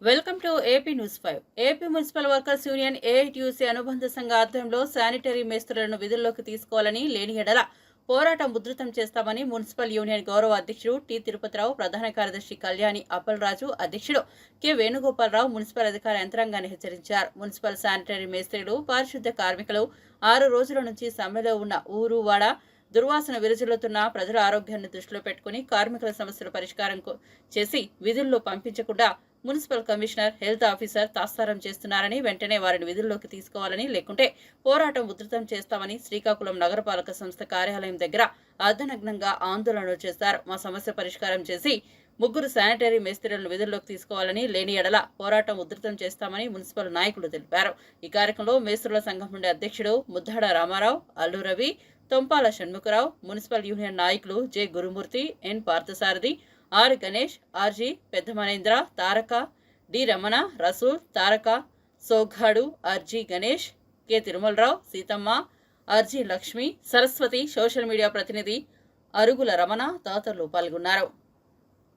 Welcome to AP news 5. AP municipal workers union AITUC అనుబంధ సంఘ ఆధ్వర్యంలో శానిటరీ మేస్త్రులను విధుల్లోకి తీసుకోవాలని లేని ఎడల పోరాటం ఉధృతం చేస్తామని మున్సిపల్ యూనియన్ గౌరవ అధ్యక్షుడు టి తిరుపతిరావు, ప్రధాన కార్యదర్శి కళ్యాణి అప్పలరాజు, అధ్యక్షుడు కె వేణుగోపాలరావు మున్సిపల్ అధికార యంత్రాంగాన్ని హెచ్చరించారు. మున్సిపల్ శానిటరీ మేస్త్రీలు, పారిశుద్ధ్య కార్మికులు 6 రోజుల నుంచి సమ్మెలో ఉన్న ఊరు వాడ దుర్వాసన విరజిల్లుతున్న ప్రజల ఆరోగ్యాన్ని దృష్టిలో పెట్టుకుని కార్మికుల సమస్యల పరిష్కారం చేసి విధుల్లో పంపించకుండా మున్సిపల్ కమిషనర్, హెల్త్ ఆఫీసర్ తాత్సారం చేస్తున్నారని, వెంటనే వారిని విధుల్లోకి తీసుకోవాలని, లేకుంటే పోరాటం ఉధృతం చేస్తామని శ్రీకాకుళం నగరపాలక సంస్థ కార్యాలయం దగ్గర అర్ధనగ్నంగా ఆందోళనలు చేశారు. మా సమస్య పరిష్కారం చేసి 3 శానిటరీ మేస్త్రీలను విధుల్లోకి తీసుకోవాలని, లేని ఎడల పోరాటం ఉధృతం చేస్తామని మున్సిపల్ నాయకులు తెలిపారు. ఈ కార్యక్రమంలో మేస్త్రుల సంఘం నుండి అధ్యక్షుడు ముద్దాడ రామారావు, అల్లు రవి, తొంపాల షణ్ముఖరావు, మున్సిపల్ యూనియన్ నాయకులు J Gurumurthy, N Parthasarathi, R Ganesh, RG పెద్ద Manendra, Taraka, D Ramana, Rasool, Taraka, Soggadu, RG Ganesh, K Tirumalarao, Seethamma, RG Lakshmi, Saraswathi, social media ప్రతినిధి అరుగుల రమణ తదితరులు పాల్గొన్నారు.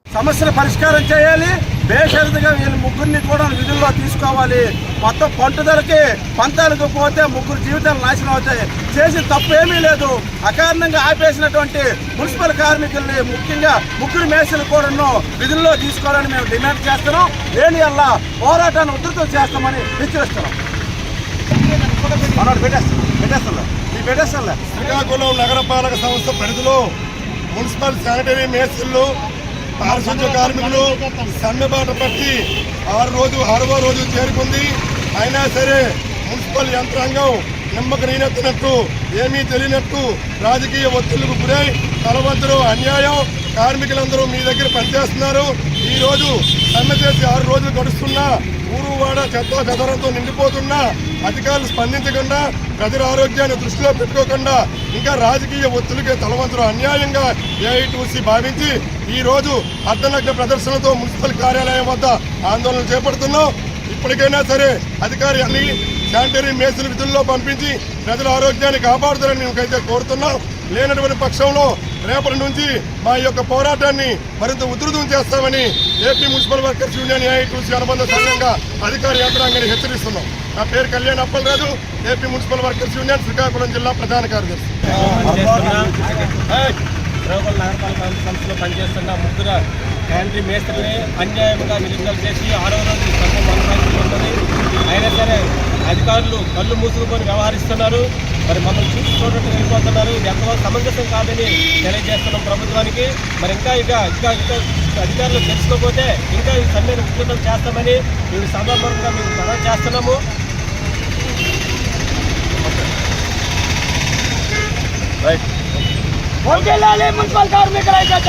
సమస్యలు పరిష్కారం చేయాలి. బేషరతుగా వీళ్ళు 3 కూడా విధుల్లో తీసుకోవాలి. మొత్తం పట్టుదలకి పంతాలకు పోతే 3 జీవితాలు నాశనం అవుతాయి. చేసిన తప్పు ఏమీ లేదు. అకారణంగా ఆపేసినటువంటి మున్సిపల్ కార్మికుల్ని, ముఖ్యంగా 3 మేస్త్రులు కూడా విధుల్లో తీసుకోవాలని మేము డిమాండ్ చేస్తున్నాం. లేని వల్ల పోరాటాన్ని ఉధృతం చేస్తామని హెచ్చరిస్తున్నాం. శ్రీకాకుళం నగరపాలక సంస్థ పరిధిలో మున్సిపల్ శానిటరీ మేస్త్రులు, పారిశుద్ధ్య కార్మికులు సమ్మెబాట పట్టి 6వ రోజు చేరుకుంది. అయినా సరే మున్సిపల్ యంత్రాంగం నిమ్మకు నీరెత్తినట్టు, ఏమీ తెలియనట్టు రాజకీయ ఒత్తిళ్లకు గురై తలవంతులు అన్యాయం. కార్మికులందరూ మీ దగ్గర పనిచేస్తున్నారు. ఈ రోజు సమ్మె చేసి 6 రోజులు గడుస్తున్నా ఊరు వాడ చెత్త చెదరంతో నిండిపోతున్నా అధికారులు స్పందించకుండా, ప్రజల ఆరోగ్యాన్ని దృష్టిలో పెట్టుకోకుండా ఇంకా రాజకీయ ఒత్తిడికి తలవంతులు అన్యాయంగా ఏఐటీయూసీ భావించి ఈ రోజు అర్ధనగ్న ప్రదర్శనలతో మున్సిపల్ కార్యాలయం వద్ద ఆందోళన చేపడుతున్నాం. ఇప్పటికైనా సరే అధికారులని శానిటరీ మేస్త్రుల విధుల్లో పంపించి ప్రజల ఆరోగ్యాన్ని కాపాడుతారని మేమైతే కోరుతున్నాం. లేనటువంటి పక్షంలో రేపటి నుంచి మా యొక్క పోరాటాన్ని మరింత ఉధృతం చేస్తామని AP municipal workers union AITUC అనుబంధ సంఘంగా అధికార యంత్రాంగాన్ని హెచ్చరిస్తున్నాం. నా పేరు Kalyani Appalaraju, AP municipal workers union Srikakulam జిల్లా ప్రధాన కార్యదర్శి. నగరపాలక సంస్థలో పనిచేస్తున్న 3 శానిటరీ మేస్త్రుల్ని అన్యాయంగా నిలుపుదల చేసి 6వ రోజు సమ్మె కొనసాగుతున్నది. అయినా సరే అధికారులు కళ్ళు మూసుకుని వ్యవహరిస్తున్నారు. మరి మమ్మల్ని చూసి చూడటం వెళ్ళిపోతున్నారు. ఇది ఎంతవరకు సమంజసం కాదని తెలియజేస్తున్నాం ప్రభుత్వానికి. మరి ఇంకా అధికారులు తెలుసుకోకపోతే ఇంకా ఈ సమ్మెను ఉధృతం చేస్తామని మేము సభాపరంగా మేము మనం చేస్తున్నాము. మున్సిపల్ కార్మికుల ఐక్యత.